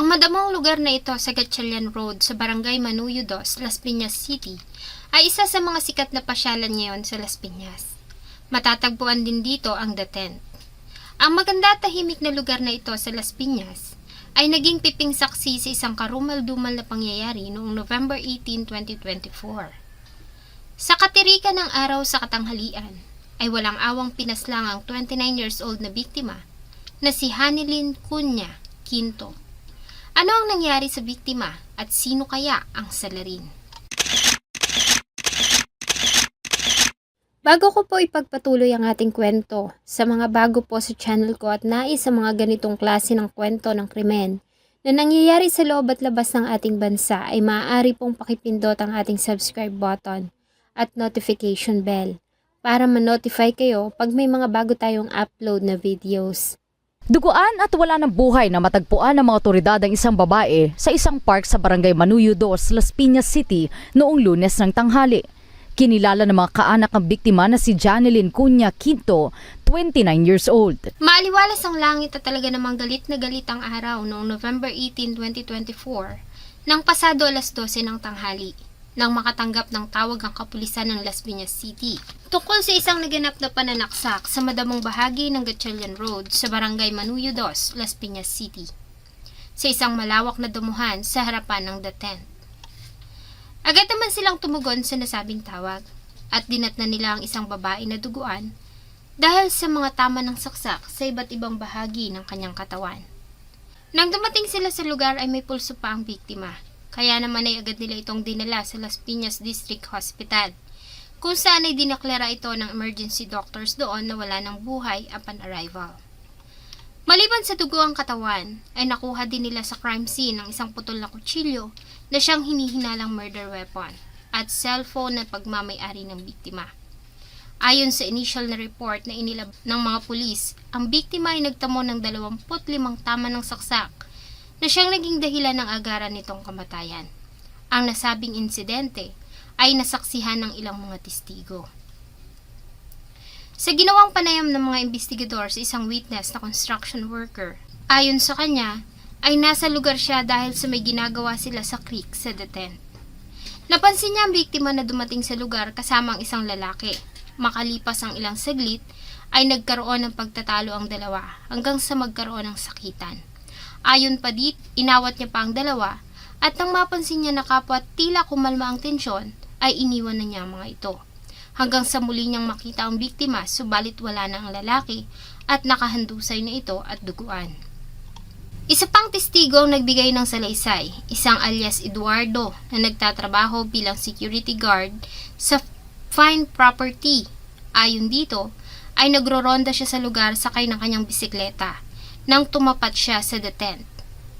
Ang madamong lugar na ito sa Gatchalian Road sa Barangay Manuyo 2, Las Piñas City ay isa sa mga sikat na pasyalan ngayon sa Las Piñas. Matatagpuan din dito ang The Tent. Ang maganda at tahimik na lugar na ito sa Las Piñas ay naging piping saksi sa isang karumal-dumal na pangyayari noong November 18, 2024. Sa katirikan ng araw sa katanghalian ay walang awang pinaslang ang 29 years old na biktima na si Hanilyn Cunha Quinto. Ano ang nangyari sa biktima at sino kaya ang salarin? Bago ko po ipagpatuloy ang ating kwento, sa mga bago po sa channel ko at nais sa mga ganitong klase ng kwento ng krimen na nangyayari sa loob at labas ng ating bansa ay maaari pong pakipindot ang ating subscribe button at notification bell para ma-notify kayo pag may mga bago tayong upload na videos. Duguan at wala ng buhay na matagpuan ng mga otoridad ang isang babae sa isang park sa Barangay Manuyo 2, Las Piñas City noong Lunes ng tanghali. Kinilala ng mga kaanak ng biktima na si Hanilyn Cunha Quinto, 29 years old. Maaliwalas ang langit at talaga namang galit na galit ang araw noong November 18, 2024 nang pasado alas 12 ng tanghali nang makatanggap ng tawag ang kapulisan ng Las Piñas City tungkol sa isang naganap na pananaksak sa madamong bahagi ng Gatchalian Road sa Barangay Manuyo 2, Las Piñas City, sa isang malawak na damuhan sa harapan ng The Tent. Agad naman silang tumugon sa nasabing tawag at dinatna nila ang isang babae na duguan dahil sa mga tama ng saksak sa iba't ibang bahagi ng kanyang katawan. Nang dumating sila sa lugar ay may pulso pa ang biktima. Kaya naman ay agad nila itong dinala sa Las Piñas District Hospital, kung saan ay dineklara ito ng emergency doctors doon na wala ng buhay upon arrival. Maliban sa dugo ang katawan, ay nakuha din nila sa crime scene ang isang putol na kutsilyo na siyang hinihinalang murder weapon at cellphone na pagmamay-ari ng biktima. Ayon sa initial na report na inilab ng mga pulis, ang biktima ay nagtamo ng 25 tama ng saksak na siyang naging dahilan ng agaran nitong kamatayan. Ang nasabing insidente ay nasaksihan ng ilang mga testigo. Sa ginawang panayam ng mga investigador sa isang witness na construction worker, ayon sa kanya, ay nasa lugar siya dahil sa may ginagawa sila sa creek sa The Tent. Napansin niya ang biktima na dumating sa lugar kasama ang isang lalaki. Makalipas ang ilang saglit, ay nagkaroon ng pagtatalo ang dalawa hanggang sa magkaroon ng sakitan. Ayon pa dit, inawat niya pa ang dalawa at nang mapansin niya na kapwa tila kumalma ang tensyon, ay iniwan na niya ang mga ito. Hanggang sa muli niyang makita ang biktima, subalit wala na ang lalaki at nakahandusay na ito at duguan. Isa pang testigo ang nagbigay ng salaysay, isang alias Eduardo na nagtatrabaho bilang security guard sa Fine Property. Ayon dito, ay nagroronda siya sa lugar sakay ng kanyang bisikleta. Nang tumapat siya sa The Tent,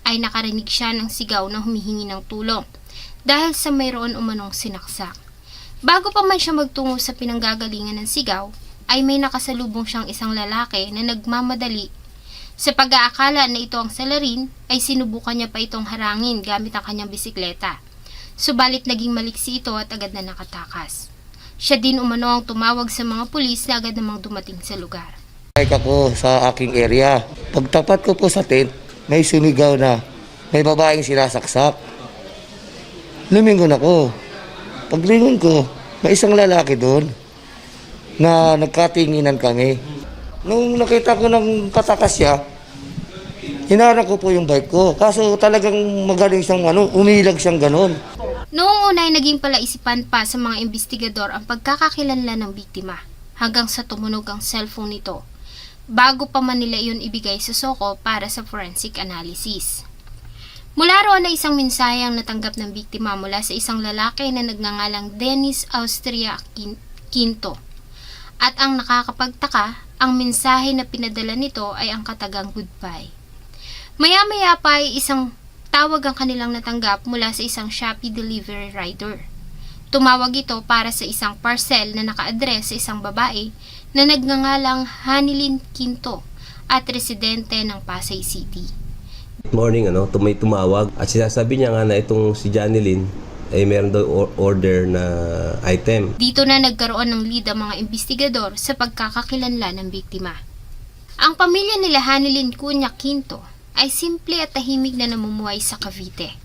ay nakarinig siya ng sigaw na humihingi ng tulong dahil sa mayroon umanong sinaksak. Bago pa man siya magtungo sa pinanggagalingan ng sigaw, ay may nakasalubong siyang isang lalaki na nagmamadali. Sa pag-aakala na ito ang salarin, ay sinubukan niya pa itong harangin gamit ang kanyang bisikleta. Subalit naging maliksi ito at agad na nakatakas. Siya din umano ang tumawag sa mga pulis na agad namang dumating sa lugar. Ako sa aking area. Pagtapat ko po sa tent, may sumigaw na may babaeng sinasaksak. Lumingon ako. Paglingon ko, may isang lalaki doon na nagkatinginan kami. Nung nakita ko ng katakas siya, hinarang ko po yung bike ko. Kaso talagang magaling siyang umilag siyang ganon. Noong una ay naging palaisipan pa sa mga investigador ang pagkakakilanlan ng biktima hanggang sa tumunog ang cellphone nito, bago pa man nila iyon ibigay sa SOCO para sa forensic analysis. Mula roon ay isang mensahe ang natanggap ng biktima mula sa isang lalaki na nagngangalang Dennis Austria Quinto. At ang nakakapagtaka, ang mensahe na pinadala nito ay ang katagang goodbye. Maya-maya pa ay isang tawag ang kanilang natanggap mula sa isang Shopee delivery rider. Tumawag ito para sa isang parcel na naka-address sa isang babae na nagngangalang Hanilyn Quinto at residente ng Pasay City. Morning, may tumawag at sinasabi niya nga na itong si Hanilyn ay meron daw order na item. Dito na nagkaroon ng lead ang mga investigador sa pagkakakilanlan ng biktima. Ang pamilya nila Hanilyn Cunha Quinto ay simple at tahimik na namumuhay sa Cavite.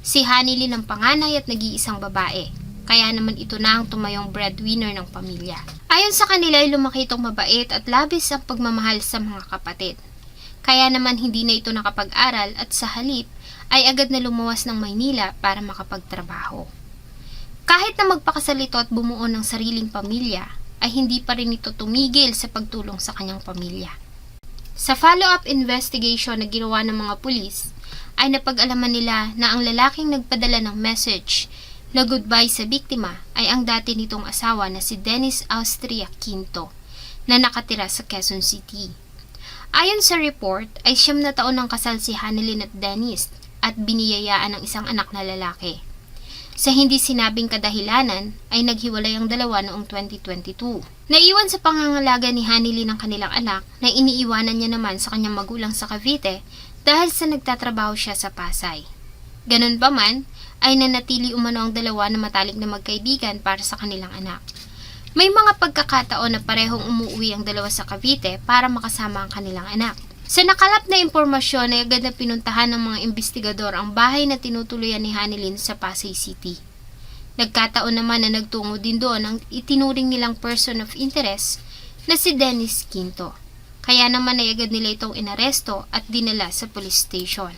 Si Hanilyn ang panganay at nag-iisang babae, kaya naman ito na ang tumayong breadwinner ng pamilya. Ayon sa kanila ay lumaki itong mabait at labis ang pagmamahal sa mga kapatid. Kaya naman hindi na ito nakapag-aral at sa halip ay agad na lumuwas ng Maynila para makapagtrabaho. Kahit na magpakasal ito at bumuo ng sariling pamilya, ay hindi pa rin ito tumigil sa pagtulong sa kanyang pamilya. Sa follow-up investigation na ginawa ng mga pulis, ay napag-alaman nila na ang lalaking nagpadala ng message na goodbye sa biktima ay ang dati nitong asawa na si Dennis Austria Quinto na nakatira sa Quezon City. Ayon sa report ay 9 na taon ng kasal si Hanilyn at Dennis at biniyayaan ng isang anak na lalaki. Sa hindi sinabing kadahilanan ay naghiwalay ang dalawa noong 2022. Naiwan sa pangangalaga ni Hanilyn ang kanilang anak na iniiwanan niya naman sa kanyang magulang sa Cavite dahil sa nagtatrabaho siya sa Pasay. Ganun pa man, ay nanatili umano ang dalawa na matalik na magkaibigan para sa kanilang anak. May mga pagkakataon na parehong umuwi ang dalawa sa Cavite para makasama ang kanilang anak. Sa nakalap na impormasyon ay agad na pinuntahan ng mga investigador ang bahay na tinutuluyan ni Hanilyn sa Pasay City. Nagkataon naman na nagtungo din doon ang itinuring nilang person of interest na si Dennis Quinto. Kaya naman ay agad nila itong inaresto at dinala sa police station.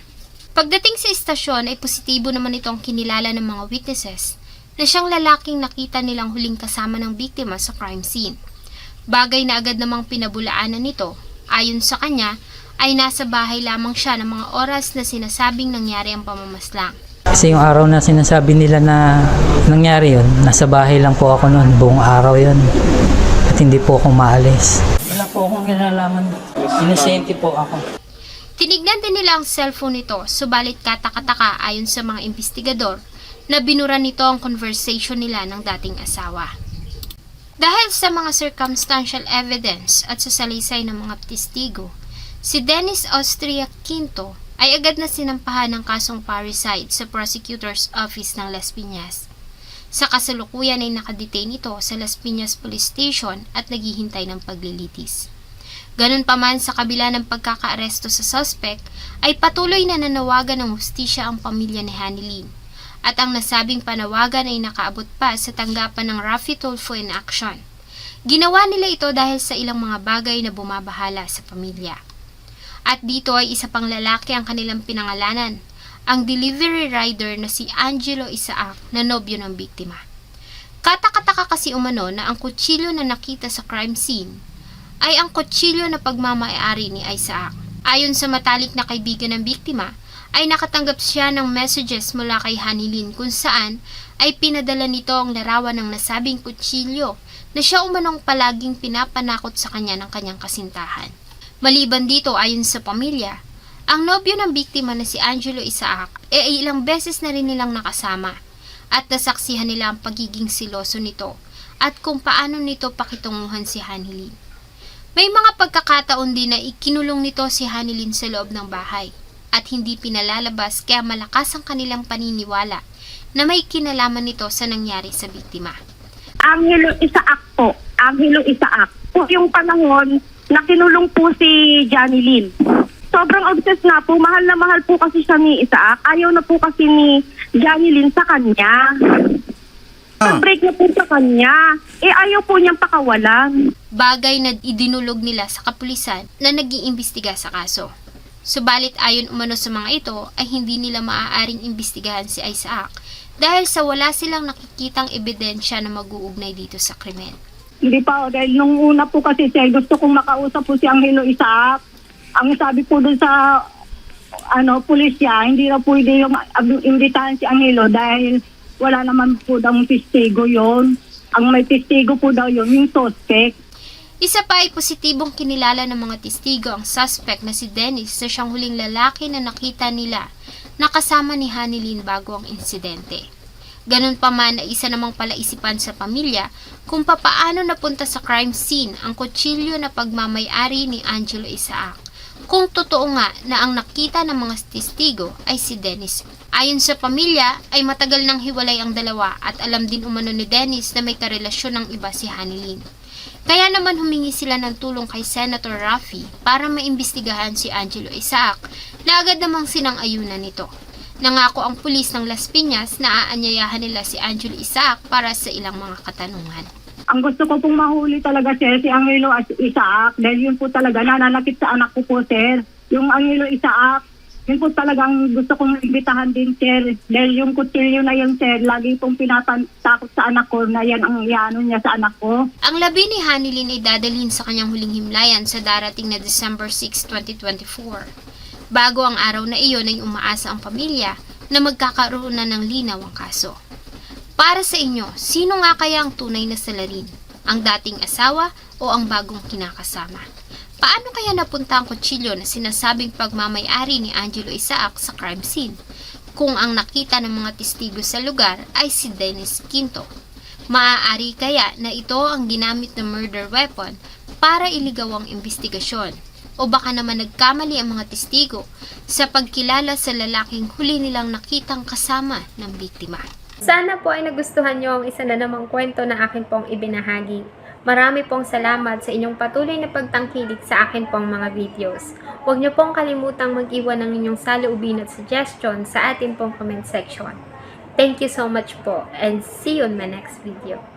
Pagdating sa istasyon ay positibo naman itong kinilala ng mga witnesses na siyang lalaking nakita nilang huling kasama ng biktima sa crime scene. Bagay na agad namang pinabulaanan nito. Ayon sa kanya, ay nasa bahay lamang siya ng mga oras na sinasabing nangyari ang pamamaslang. Kasi yung araw na sinasabi nila na nangyari yun, nasa bahay lang po ako noon, buong araw yun. At hindi po ako maalis. Wala po akong kinalaman. Inosente po ako. Tinignan din nila ang cellphone nito, subalit katakataka ayon sa mga investigador na binura nito ang conversation nila ng dating asawa. Dahil sa mga circumstantial evidence at sa salaysay ng mga testigo, si Dennis Austria Quinto ay agad na sinampahan ng kasong parricide sa Prosecutor's Office ng Las Piñas. Sa kasalukuyan ay nakadetain ito sa Las Piñas Police Station at naghihintay ng paglilitis. Ganun pa man sa kabila ng pagkakaaresto sa suspect, ay patuloy na nanawagan ng hustisya ang pamilya ni Hanilyn. At ang nasabing panawagan ay nakaabot pa sa tanggapan ng Raffy Tulfo in Action. Ginawa nila ito dahil sa ilang mga bagay na bumabahala sa pamilya. At dito ay isa pang lalaki ang kanilang pinangalanan, ang delivery rider na si Angelo Isaac na nobyo ng biktima. Katakataka kasi umano na ang kutsilyo na nakita sa crime scene ay ang kutsilyo na pagmamayari ni Isaac. Ayon sa matalik na kaibigan ng biktima, ay nakatanggap siya ng messages mula kay Hanilyn kung saan ay pinadala nito ang larawan ng nasabing kutsilyo na siya umanong palaging pinapanakot sa kanya ng kanyang kasintahan. Maliban dito ayon sa pamilya, ang nobyo ng biktima na si Angelo Isaac ay ilang beses na rin nilang nakasama at nasaksihan nila ang pagiging siloso nito at kung paano nito pakitunguhan si Hanilyn. May mga pagkakataon din na ikinulong nito si Hanilyn sa loob ng bahay at hindi pinalalabas kaya malakas ang kanilang paniniwala na may kinalaman nito sa nangyari sa biktima. Angelo Isaac po. Angelo Isaac. Po yung panahon na kinulong po si Janilyn. Sobrang obsessed na po. Mahal na mahal po kasi siya ni Isaac. Ayaw na po kasi ni Janilyn sa kanya. Pag-break na po sa kanya. Ayaw po niyang pakawalan. Bagay na idinulog nila sa kapulisan na nag-iimbestiga sa kaso. Subalit ayon umano sa mga ito ay hindi nila maaaring imbestigahan si Isaac dahil sa wala silang nakikitang ebidensya na mag-uugnay dito sa krimen. Hindi pa, dahil nung una po kasi siya, gusto kong makausap po si Angelo Isaac. Ang sabi po doon sa pulisya, hindi na pwede yung imbitahan si Angelo dahil wala naman po daw testigo yon. Ang may testigo po daw yun, yung suspect. Isa pa ay positibong kinilala ng mga testigo ang suspect na si Dennis na siyang huling lalaki na nakita nila na kasama ni Hanilyn bago ang insidente. Ganun pa man ay isa namang palaisipan sa pamilya kung papaano napunta sa crime scene ang kutsilyo na pagmamayari ni Angelo Isaac. Kung totoo nga na ang nakita ng mga testigo ay si Dennis. Ayon sa pamilya ay matagal nang hiwalay ang dalawa at alam din umano ni Dennis na may karelasyon ng iba si Hanilyn. Kaya naman humingi sila ng tulong kay Senator Raffy para maimbestigahan si Angelo Isaac na agad namang sinang-ayunan nito. Nangako ang pulis ng Las Piñas na aanyayahan nila si Angelo Isaac para sa ilang mga katanungan. Ang gusto ko pong mahuli talaga, sir, si Angelo Isaac. Dahil yun po talaga, nananakit sa anak ko po, sir. Yung Angelo Isaac, yun po talagang gusto kong imbitahan din, sir. Dahil yung kutsilyo na yun, sir, lagi pong pinatakot sa anak ko na yan ang iano niya sa anak ko. Ang labi ni Hanilyn ay dadalhin sa kanyang huling himlayan sa darating na December 6, 2024. Bago ang araw na iyon ay umaasa ang pamilya na magkakaroon na ng linaw ang kaso. Para sa inyo, sino nga kaya ang tunay na salarin? Ang dating asawa o ang bagong kinakasama? Paano kaya napunta ang kutsilyo na sinasabing pagmamay-ari ni Angelo Isaac sa crime scene? Kung ang nakita ng mga testigo sa lugar ay si Dennis Quinto. Maaari kaya na ito ang ginamit na murder weapon para iligaw ang investigasyon? O baka naman nagkamali ang mga testigo sa pagkilala sa lalaking huli nilang nakitang kasama ng biktima? Sana po ay nagustuhan nyo ang isa na namang kwento na akin pong ibinahagi. Marami pong salamat sa inyong patuloy na pagtangkilik sa akin pong mga videos. Huwag nyo pong kalimutang mag-iwan ng inyong saloobin at suggestion sa atin pong comment section. Thank you so much po and see you on my next video.